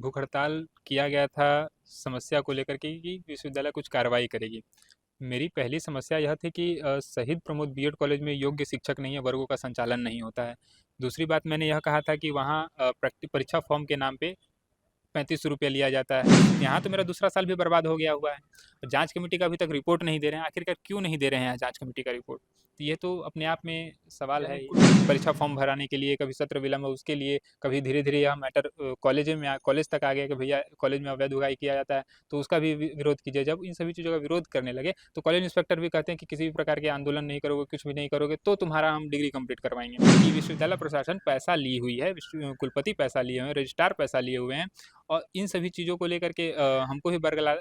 भूख हड़ताल किया गया था समस्या को लेकर के कि विश्वविद्यालय कुछ कार्रवाई करेगी। मेरी पहली समस्या यह थी कि शहीद प्रमोद बीएड कॉलेज में योग्य शिक्षक नहीं है, वर्गों का संचालन नहीं होता है। दूसरी बात मैंने यह कहा था कि वहाँ परीक्षा फॉर्म के नाम पे 35 रुपये लिया जाता है। यहाँ तो मेरा दूसरा साल भी बर्बाद हो गया हुआ है। जांच कमेटी का अभी तक रिपोर्ट नहीं दे रहे हैं, आखिरकार क्यों नहीं दे रहे हैं जांच कमेटी का रिपोर्ट? तो ये तो अपने आप में सवाल है। परीक्षा फॉर्म भराने के लिए कभी सत्र विलंब, उसके लिए कभी धीरे धीरे यह मैटर कॉलेज तक आ गया कि भैया कॉलेज में अवैध उगाही किया जाता है, तो उसका भी विरोध कीजिए। जब इन सभी चीज़ों का विरोध करने लगे तो कॉलेज इंस्पेक्टर भी कहते हैं कि किसी भी प्रकार के आंदोलन नहीं करोगे, कुछ भी नहीं करोगे तो तुम्हारा हम डिग्री कंप्लीट करवाएंगे। कि विश्वविद्यालय प्रशासन पैसा ली हुई है, कुलपति पैसा लिए हुए हैं, रजिस्ट्रार पैसा लिए हुए हैं, और इन सभी चीज़ों को लेकर के हमको ही बरगला।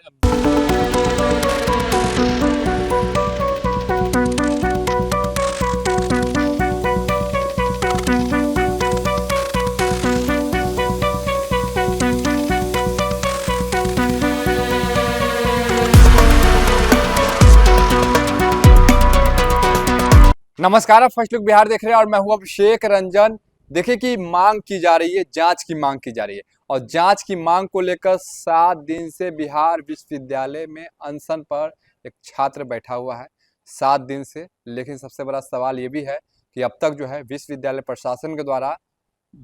नमस्कार, आप फर्स्ट लुक बिहार देख रहे हैं और मैं हूं अभिषेक रंजन। देखिए कि मांग की जा रही है, जांच की मांग की जा रही है और जांच की मांग को लेकर 7 दिन से बिहार विश्वविद्यालय में अनशन पर एक छात्र बैठा हुआ है 7 दिन से। लेकिन सबसे बड़ा सवाल ये भी है कि अब तक जो है विश्वविद्यालय प्रशासन के द्वारा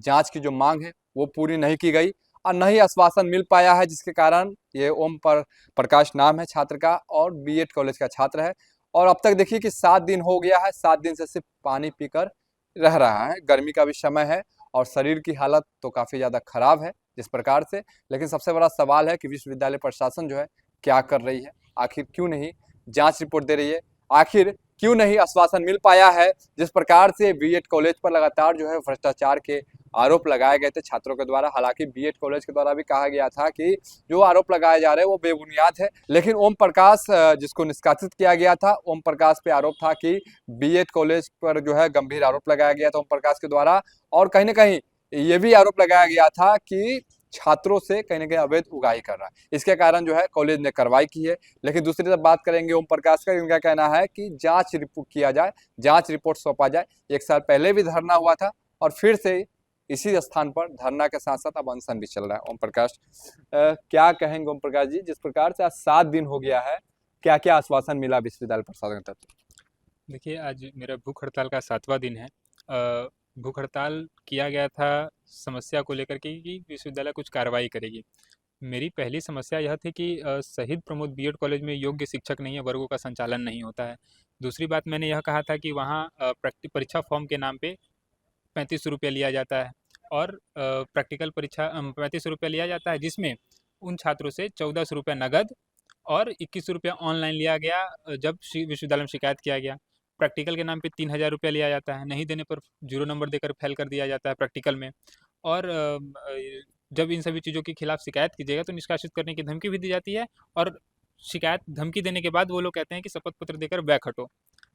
जांच की जो मांग है वो पूरी नहीं की गई और न ही आश्वासन मिल पाया है, जिसके कारण ये ओम प्रकाश नाम है छात्र का और बीएड कॉलेज का छात्र है। और अब तक देखिए कि 7 दिन हो गया है, 7 दिन से सिर्फ पानी पीकर रह रहा है। गर्मी का भी समय है और शरीर की हालत तो काफ़ी ज़्यादा खराब है जिस प्रकार से। लेकिन सबसे बड़ा सवाल है कि विश्वविद्यालय प्रशासन जो है क्या कर रही है, आखिर क्यों नहीं जांच रिपोर्ट दे रही है, आखिर क्यों नहीं आश्वासन मिल पाया है। जिस प्रकार से बीएड कॉलेज पर लगातार जो है भ्रष्टाचार के आरोप लगाए गए थे छात्रों के द्वारा। हालांकि बीएड कॉलेज के द्वारा भी कहा गया था कि जो आरोप लगाए जा रहे हैं वो बेबुनियाद है, लेकिन ओम प्रकाश जिसको निष्कासित किया गया था, ओम प्रकाश पे आरोप था कि बीएड कॉलेज पर जो है गंभीर आरोप लगाया गया था ओम प्रकाश के द्वारा। और कहीं ना कहीं ये भी आरोप लगाया गया था कि छात्रों से कहीं ना कहीं अवैध उगाही कर रहा है। इसके कारण जो है कॉलेज ने कार्रवाई की है। लेकिन दूसरी तरफ बात करेंगे ओम प्रकाश का, उनका कहना है कि जांच रिपोर्ट किया जाए, जांच रिपोर्ट सौंपा जाए। 1 साल पहले भी धरना हुआ था और फिर से इसी स्थान पर धरना के साथ साथ अब अनशन भी चल रहा है। ओम प्रकाश क्या कहेंगे ओम प्रकाश जी, जिस प्रकार से आज 7 दिन हो गया है, क्या क्या आश्वासन मिला विश्वविद्यालय प्रशासन की तरफ से? देखिए, आज मेरा भूख हड़ताल का 7वां दिन है। भूख हड़ताल किया गया था समस्या को लेकर के कि विश्वविद्यालय कुछ कार्रवाई करेगी। मेरी पहली समस्या यह थी कि शहीद प्रमोद बीएड कॉलेज में योग्य शिक्षक नहीं है, वर्गों का संचालन नहीं होता है। दूसरी बात मैंने यह कहा था कि वहाँ परीक्षा फॉर्म के नाम पे 35 रुपये लिया जाता है और प्रैक्टिकल परीक्षा 35 रुपये लिया जाता है, जिसमें उन छात्रों से 1400 रुपये नगद और 21 रुपये ऑनलाइन लिया गया। जब विश्वविद्यालय में शिकायत किया गया, प्रैक्टिकल के नाम पे 3000 रुपये लिया जाता है, नहीं देने पर 0 नंबर देकर फेल कर दिया जाता है प्रैक्टिकल में। और जब इन सभी चीज़ों के खिलाफ शिकायत कीजिएगा तो निष्कासित करने की धमकी भी दी जाती है, और शिकायत धमकी देने के बाद वो लोग कहते हैं कि शपथ पत्र देकर बैक हटो।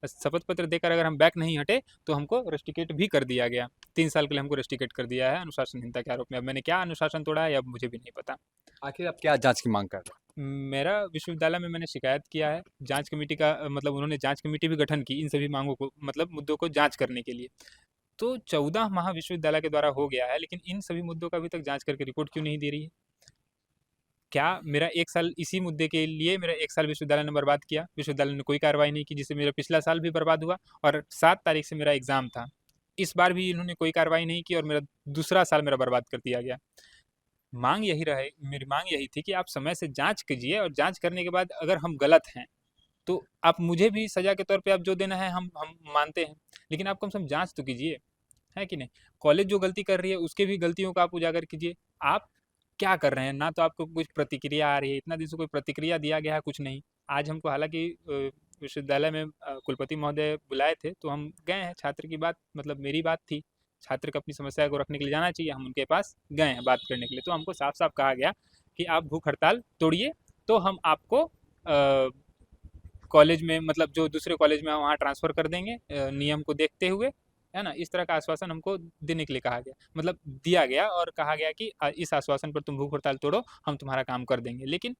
शपथ पत्र देकर अगर हम बैक नहीं हटे तो हमको रेस्टिकेट भी कर दिया गया। 3 साल के लिए हमको रेस्टिकेट कर दिया है अनुशासनहीनता के आरोप में। अब मैंने क्या अनुशासन तोड़ा है अब मुझे भी नहीं पता। आखिर आप क्या जांच की मांग कर रहे मेरा विश्वविद्यालय में मैंने शिकायत किया है, जांच कमेटी का मतलब उन्होंने जांच कमेटी भी गठन की इन सभी मांगों को, मतलब मुद्दों को जांच करने के लिए। तो 14 माह विश्वविद्यालय के द्वारा हो गया है, लेकिन इन सभी मुद्दों का अभी तक जांच करके रिपोर्ट क्यों नहीं दे रही है? क्या मेरा 1 साल इसी मुद्दे के लिए मेरा 1 साल विश्वविद्यालय ने बर्बाद किया? विश्वविद्यालय ने कोई कार्रवाई नहीं की, जिससे मेरा पिछला साल भी बर्बाद हुआ और 7 तारीख से मेरा एग्ज़ाम था। इस बार भी इन्होंने कोई कार्रवाई नहीं की और मेरा दूसरा साल मेरा बर्बाद कर दिया गया। मेरी मांग यही थी कि आप समय से जांच कीजिए और जांच करने के बाद अगर हम गलत हैं तो आप मुझे भी सज़ा के तौर पे आप जो देना है हम मानते हैं, लेकिन आप कम से कम जांच तो कीजिए, है कि नहीं? कॉलेज जो गलती कर रही है उसके भी गलतियों को आप उजागर कीजिए। आप क्या कर रहे हैं? ना तो आपको कुछ प्रतिक्रिया आ रही है, इतना दिन से कोई प्रतिक्रिया दिया गया है कुछ नहीं। आज हमको हालांकि विश्वविद्यालय में कुलपति महोदय बुलाए थे तो हम गए हैं। छात्र की बात मतलब मेरी बात थी, छात्र को अपनी समस्या को रखने के लिए जाना चाहिए, हम उनके पास गए हैं बात करने के लिए। तो हमको साफ साफ कहा गया कि आप भूख हड़ताल तोड़िए तो हम आपको कॉलेज में मतलब जो दूसरे कॉलेज में वहाँ ट्रांसफ़र कर देंगे नियम को देखते हुए, है ना? इस तरह का आश्वासन हमको देने के लिए कहा गया, मतलब दिया गया और कहा गया कि इस आश्वासन पर तुम भूख हड़ताल तोड़ो, हम तुम्हारा काम कर देंगे। लेकिन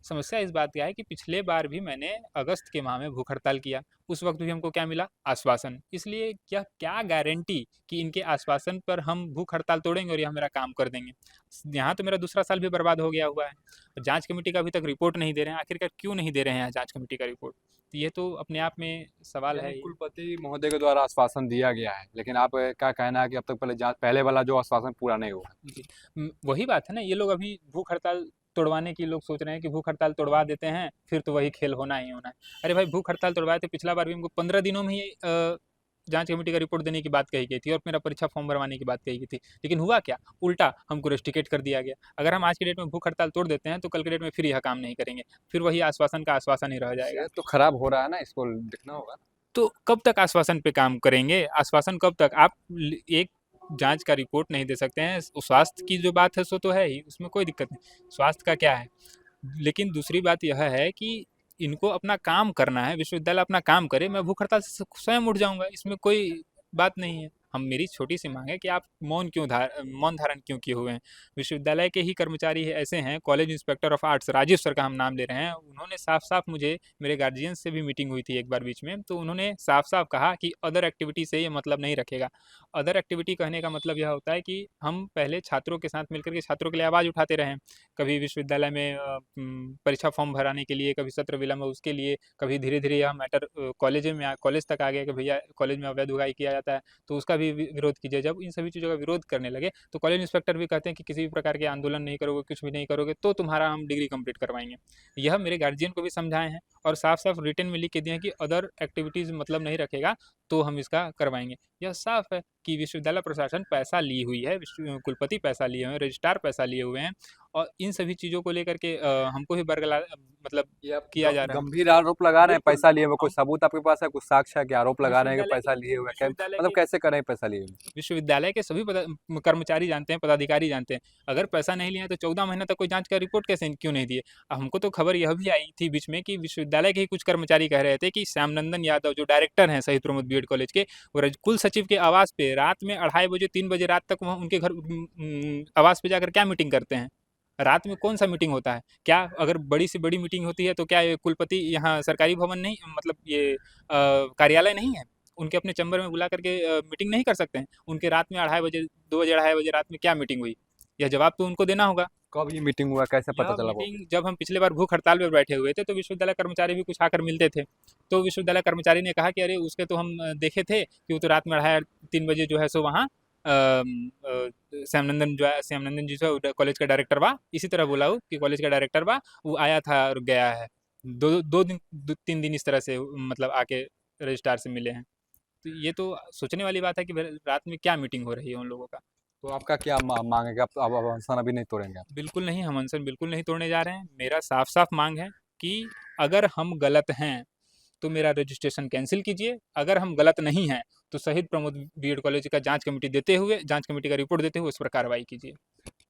समस्या इस बात का है कि पिछले बार भी मैंने अगस्त के माह में भूख हड़ताल किया, उस वक्त भी हमको क्या मिला? आश्वासन। इसलिए क्या क्या गारंटी कि इनके आश्वासन पर हम भूख हड़ताल तोड़ेंगे और ये मेरा काम कर देंगे? यहाँ तो मेरा दूसरा साल भी बर्बाद हो गया हुआ है। जांच कमेटी का अभी तक रिपोर्ट नहीं दे रहे हैं, आखिरकार क्यों नहीं दे रहे हैं जांच कमेटी का रिपोर्ट? तो ये तो अपने आप में सवाल यानी है। कुलपति महोदय के द्वारा आश्वासन दिया गया है, लेकिन आप क्या कहना है कि अब तक पहले वाला जो आश्वासन पूरा नहीं हुआ? जी। वही बात है ना, ये लोग अभी भूख हड़ताल तोड़वाने की लोग सोच रहे हैं कि भूख हड़ताल तोड़वा देते हैं, फिर तो वही खेल होना ही होना है। अरे भाई, भूख हड़ताल तोड़वाए थे पिछला बार भी, हमको 15 दिनों में ही जांच कमेटी का रिपोर्ट देने की बात कही गई थी और मेरा परीक्षा फॉर्म भरवाने की बात कही गई थी। लेकिन हुआ क्या? उल्टा हमको रेस्टिकेट कर दिया गया। अगर हम आज की डेट में भूख हड़ताल तोड़ देते हैं तो कल की डेट में फिर यह काम नहीं करेंगे, फिर वही आश्वासन का आश्वासन ही रह जाएगा। सेहत तो खराब हो रहा है ना, इसको देखना होगा। तो कब तक आश्वासन पे काम करेंगे? आश्वासन कब तक? आप एक जांच का रिपोर्ट नहीं दे सकते हैं। स्वास्थ्य की जो बात है सो तो है ही, उसमें कोई दिक्कत नहीं, स्वास्थ्य का क्या है। लेकिन दूसरी बात यह है कि इनको अपना काम करना है, विश्वविद्यालय अपना काम करे, मैं भूख हड़ताल से स्वयं उठ जाऊंगा, इसमें कोई बात नहीं है। हम मेरी छोटी सी मांग है कि आप मौन धारण क्यों किए हुए हैं? विश्वविद्यालय के ही कर्मचारी ऐसे हैं, college inspector of arts Rajiv sir का हम नाम ले रहे हैं, उन्होंने साफ साफ मुझे, मेरे गार्जियन से भी मीटिंग हुई थी एक बार बीच में, तो उन्होंने साफ साफ कहा कि अदर एक्टिविटी से ये मतलब नहीं रखेगा। अदर एक्टिविटी कहने का मतलब यह होता है कि हम पहले छात्रों के साथ मिलकर के छात्रों के लिए आवाज़ उठाते रहें, कभी विश्वविद्यालय में परीक्षा फॉर्म भराने के लिए, कभी सत्र विलंब उसके लिए, कभी धीरे धीरे यह मैटर कॉलेज तक आ गया कि भैया कॉलेज में अवैध उगाही किया जाता है, तो उसका भी विरोध कीजिए। जब इन सभी चीज़ों का विरोध करने लगे तो कॉलेज इंस्पेक्टर भी कहते हैं कि किसी भी प्रकार के आंदोलन नहीं करोगे, कुछ भी नहीं करोगे तो तुम्हारा हम डिग्री कंप्लीट करवाएंगे। यह मेरे गार्जियन को भी समझाए हैं और साफ साफ रिटर्न में लिख के दिए हैं कि अदर एक्टिविटीज़ मतलब नहीं रखेगा तो हम इसका करवाएंगे। यह साफ है कि विश्वविद्यालय प्रशासन पैसा ली हुई है, कुलपति पैसा लिए हुए हैं, रजिस्ट्रार पैसा लिए हुए हैं और इन सभी चीज़ों को लेकर के हमको ही बरगला मतलब ये आप किया जा रहा है। गंभीर आरोप लगा रहे हैं बिल्कुल। पैसा लिए हुए, कोई हम सबूत आपके पास है? कुछ साक्ष्य है कि आरोप लगा रहे हैं कि विश्वविद्यालय पैसा के लिए हुए हैं? विश्वविद्यालय मतलब के कैसे कर रहे हैं पैसा लिए हुए? विश्वविद्यालय के सभी कर्मचारी जानते हैं, पदाधिकारी जानते हैं। अगर पैसा नहीं लिया तो 14 महीना तक कोई जांच का रिपोर्ट कैसे क्यों नहीं दिए? हमको तो खबर यह भी आई थी बीच में कि विश्वविद्यालय के ही कुछ कर्मचारी कह रहे थे कि श्यामनंदन यादव जो डायरेक्टर हैं शहीद प्रमोद बीएड कॉलेज के, वो कुल सचिव के आवास पे रात में 2:30 बजे 3 बजे रात तक वहाँ उनके घर आवास पे जाकर क्या मीटिंग करते हैं? रात में कौन सा मीटिंग होता है? क्या अगर बड़ी से बड़ी मीटिंग होती है तो क्या ये कुलपति यहाँ सरकारी भवन नहीं, मतलब ये कार्यालय नहीं है? उनके अपने चैम्बर में बुला करके मीटिंग नहीं कर सकते हैं? उनके रात में 2:30 बजे 2 बजे 2:30 बजे रात में क्या मीटिंग हुई? यह जवाब तो उनको देना होगा। कब ये मीटिंग हुआ, कैसे यह पता चला वो? मीटिंग जब हम पिछले बार भूख हड़ताल पे बैठे हुए थे तो विश्वविद्यालय कर्मचारी भी कुछ आकर मिलते थे। तो विश्वविद्यालय कर्मचारी ने कहा कि अरे उसके तो हम देखे थे कि वो तो रात में 2:30 3 बजे जो है सो वहाँ श्यामनंदन जी जो कॉलेज का डायरेक्टर बा, इसी तरह बोला वो कि कॉलेज का डायरेक्टर बा, वो आया था और गया है। 2 दिन 3 दिन इस तरह से मतलब आके रजिस्ट्रार से मिले हैं। तो ये तो सोचने वाली बात है कि रात में क्या मीटिंग हो रही है उन लोगों का। तो आपका क्या मांग है कि आप अब अनशन अभी नहीं तोड़ेंगे आप? बिल्कुल नहीं, हम अनशन बिल्कुल नहीं तोड़ने जा रहे हैं। मेरा साफ साफ मांग है कि अगर हम गलत हैं तो मेरा रजिस्ट्रेशन कैंसिल कीजिए, अगर हम गलत नहीं हैं तो शहीद प्रमोद बीएड कॉलेज का जांच कमेटी का रिपोर्ट देते हुए उस पर कार्रवाई कीजिए।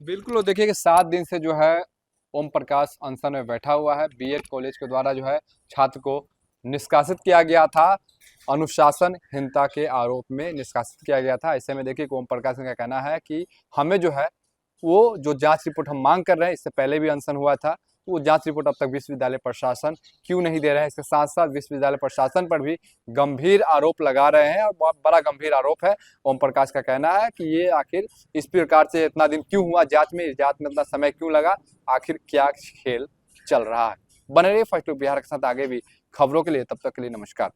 बिल्कुल, वो देखिए कि 7 दिन से जो है ओम प्रकाश अनशन में बैठा हुआ है। बीएड कॉलेज के द्वारा जो है छात्र को निष्कासित किया गया था, अनुशासनहीनता के आरोप में निष्कासित किया गया था। ऐसे में देखिए कि ओम प्रकाश का कहना है कि हमें जो है वो जो जांच रिपोर्ट हम मांग कर रहे हैं, इससे पहले भी अनशन हुआ था, वो जांच रिपोर्ट अब तक विश्वविद्यालय प्रशासन क्यों नहीं दे रहा है? इसके साथ साथ विश्वविद्यालय प्रशासन पर भी गंभीर आरोप लगा रहे हैं और बहुत बड़ा गंभीर आरोप है। ओम प्रकाश का कहना है कि ये आखिर इस प्रकार से इतना दिन क्यों हुआ जांच में इतना समय क्यों लगा, आखिर क्या खेल चल रहा है? बने रहिए फर्स्ट लुक बिहार के साथ आगे भी खबरों के लिए, तब तक के लिए नमस्कार।